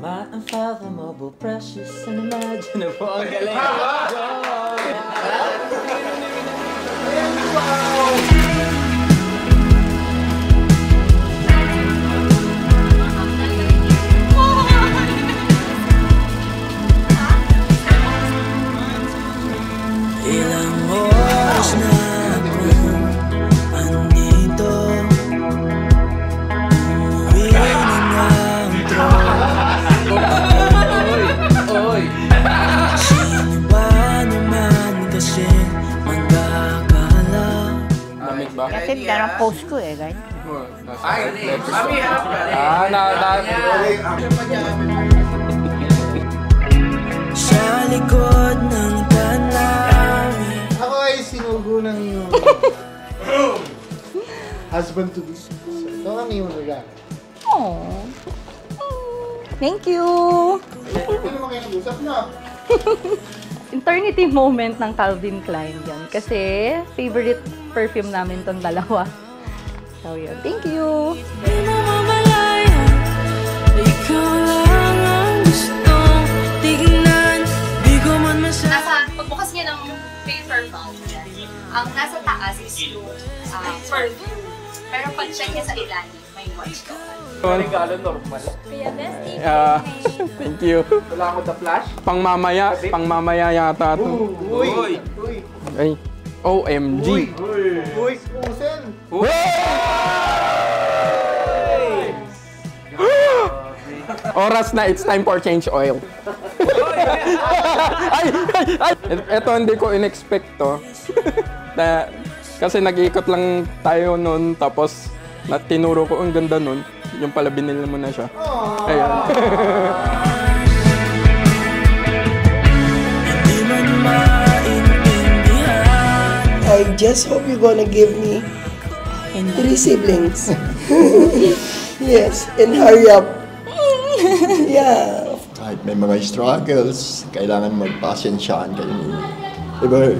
My unfathomable, precious, unimaginable. Ang galing. Ilang oras na ako andito, umuwi ng Oy! Sino ba naman kasi magkakala? Lamig ba? Kasi darang post ko eh, guys. Ay, Mami, harap ka rin. Sa likod ng tanawin. Ako ay sinugo ng husband to be. Ito ang iyong regalo. Oh. Thank you! Hindi naman kayo nag-usap na. Eternity moment ng Calvin Klein yan. Kasi favorite perfume namin tong dalawa. So yun, thank you! Di mo mamalaya, ikaw lang ang gustong tignan. Di ko man Nasa pagbukas niya ng paper mount niya, ang nasa taas is yung perfume. Pero pag check niya sa ilalim, may watch ko. regalo normal. Kaya bestie, Thank you. Wala ako the flash. Pangmamaya yata ito. Uy! Ay, OMG. Uy! Usen! Oras na, it's time for change oil. ay! Ito hindi ko in-expect to. Kasi nag-iikot lang tayo noon, tapos tinuro ko ang ganda noon. Yung pala binili mo na siya. Ayan. I just hope you're gonna give me 3 siblings. Yes, and hurry up. Yeah. Kahit may mga struggles, kailangan magpasensyaan kayo ninyo. Diba,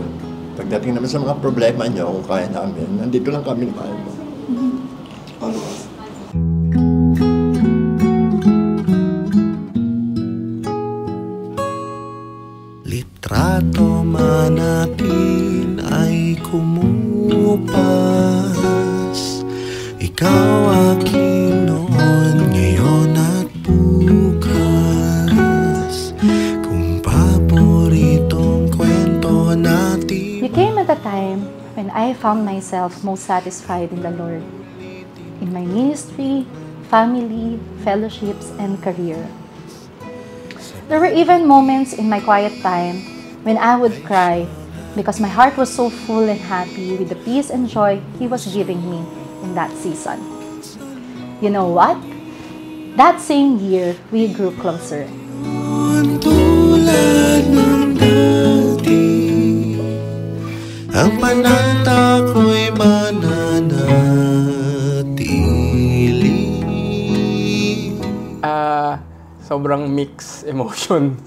pagdating naman sa mga problema nyo, kung kaya namin, nandito lang kami mahal mo. Always. litrato man natin ay kumupas. Ikaw akin noon, ngayon at bukas. Kung paboritong kwento natin. You came at a time when I found myself most satisfied in the Lord, in my ministry, family, fellowships, and career. There were even moments in my quiet time when I would cry because my heart was so full and happy with the peace and joy He was giving me in that season. You know what? That same year, we grew closer. Tulad ng dati, ang panata ko'y mananatili. Sobrang mixed emotion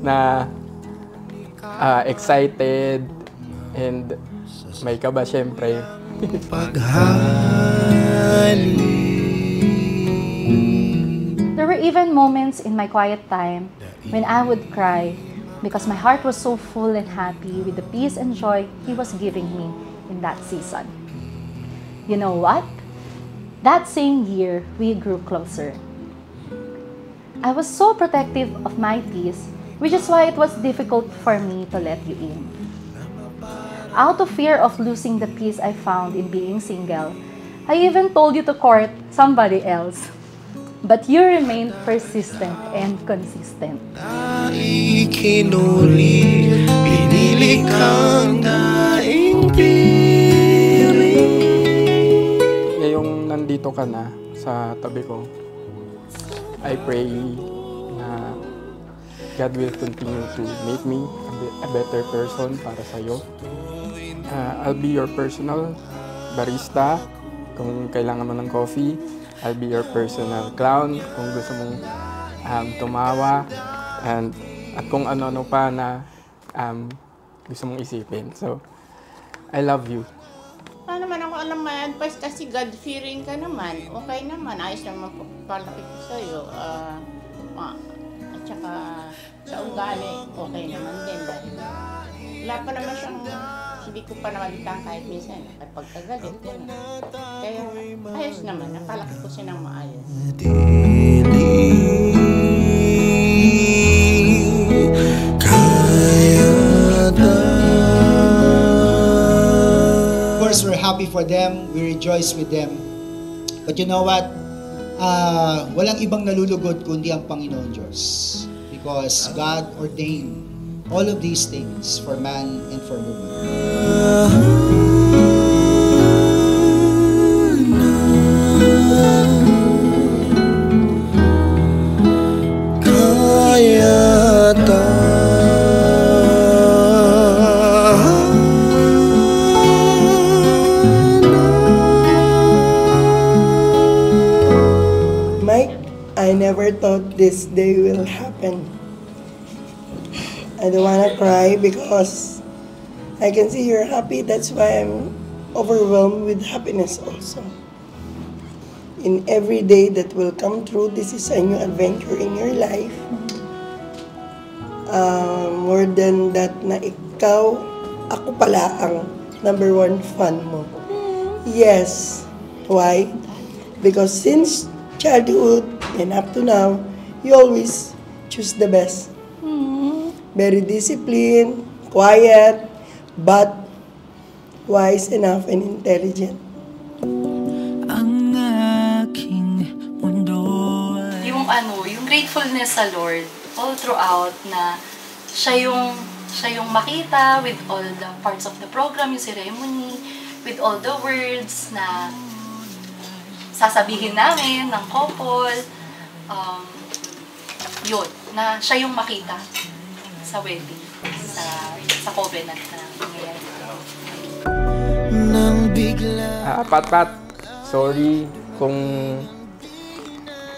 na excited and may kaba syempre. There were even moments in my quiet time when I would cry because my heart was so full and happy with the peace and joy He was giving me in that season. You know what? That same year, we grew closer. I was so protective of my peace, which is why it was difficult for me to let you in. Out of fear of losing the peace I found in being single, I even told you to court somebody else. But you remained persistent and consistent. Ikinuli, pinili kang daigpirin. Ngayong nandito ka na sa tabi ko, I pray na God will continue to make me a better person para sa'yo. I'll be your personal barista kung kailangan mo ng coffee. I'll be your personal clown kung gusto mong tumawa. At kung ano-ano pa na gusto mong isipin. So, I love you. Ano naman ako naman, kasi God-fearing ka naman. Okay naman, ayos naman palaki ko sa'yo. At saka sa ugali, okay naman din. Dahil wala pa naman siyang, hindi ko pa naman itang kahit minsan. At pagkagalit, yun. Kaya ayos naman, napalaki ko siya ng maayos. Of course, we're happy for them. We rejoice with them. But you know what? Walang ibang nalulugod kundi ang Panginoon Diyos. Because God ordained all of these things for man and for woman. Mike, I never thought this day will happen. I don't wanna cry because I can see you're happy. That's why I'm overwhelmed with happiness also. In every day that will come through, this is a new adventure in your life. More than that na ikaw, ako pala ang number one fan mo. Yes. Why? Because since childhood and up to now, you always choose the best. Very disciplined, quiet, but wise enough and intelligent. Ang aking mundo yung gratefulness sa Lord all throughout na siya yung makita with all the parts of the program, yung ceremony, with all the words na sasabihin namin ng couple, yun, na siya yung makita sa wedding, sa covenant na nangyayari. Pat, sorry kung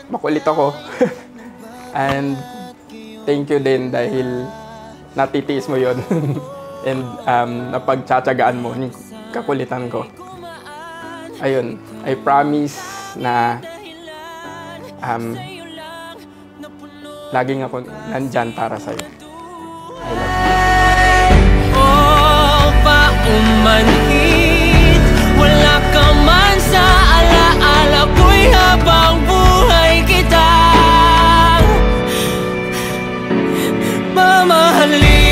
makulit ako. And thank you din dahil natitiis mo yon and napagtsatsagaan mo yung kakulitan ko. Ayun, I promise na laging ako nandyan para sa'yo. Umanhid, wala ka man sa alaala ko'y habang buhay kita mamahalin.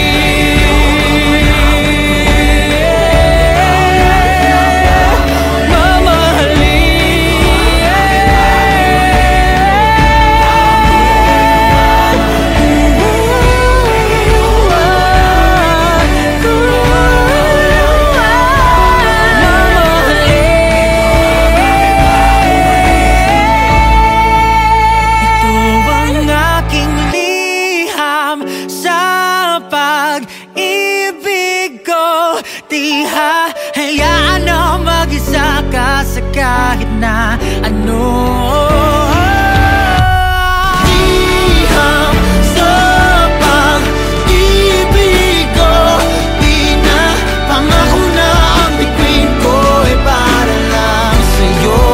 Hayaan na mag-isa ka sa kahit na ano. Liham sa pag-ibig ko, di na pangako na ang bituin ko ay para lang sa'yo.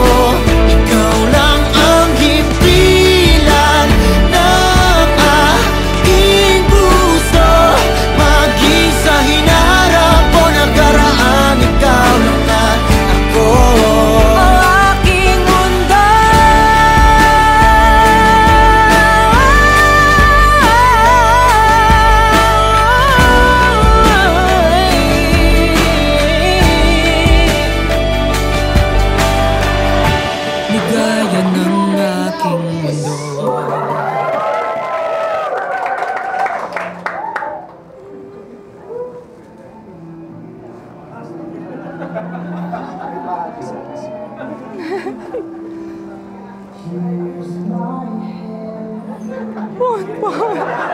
Ikaw lang ang himpilan ng aking puso, maging sa hinaharap o nakaraan. Ikaw lang at ako. Ang aking mundo. Ligaya ng aking mundo. Bon, bon.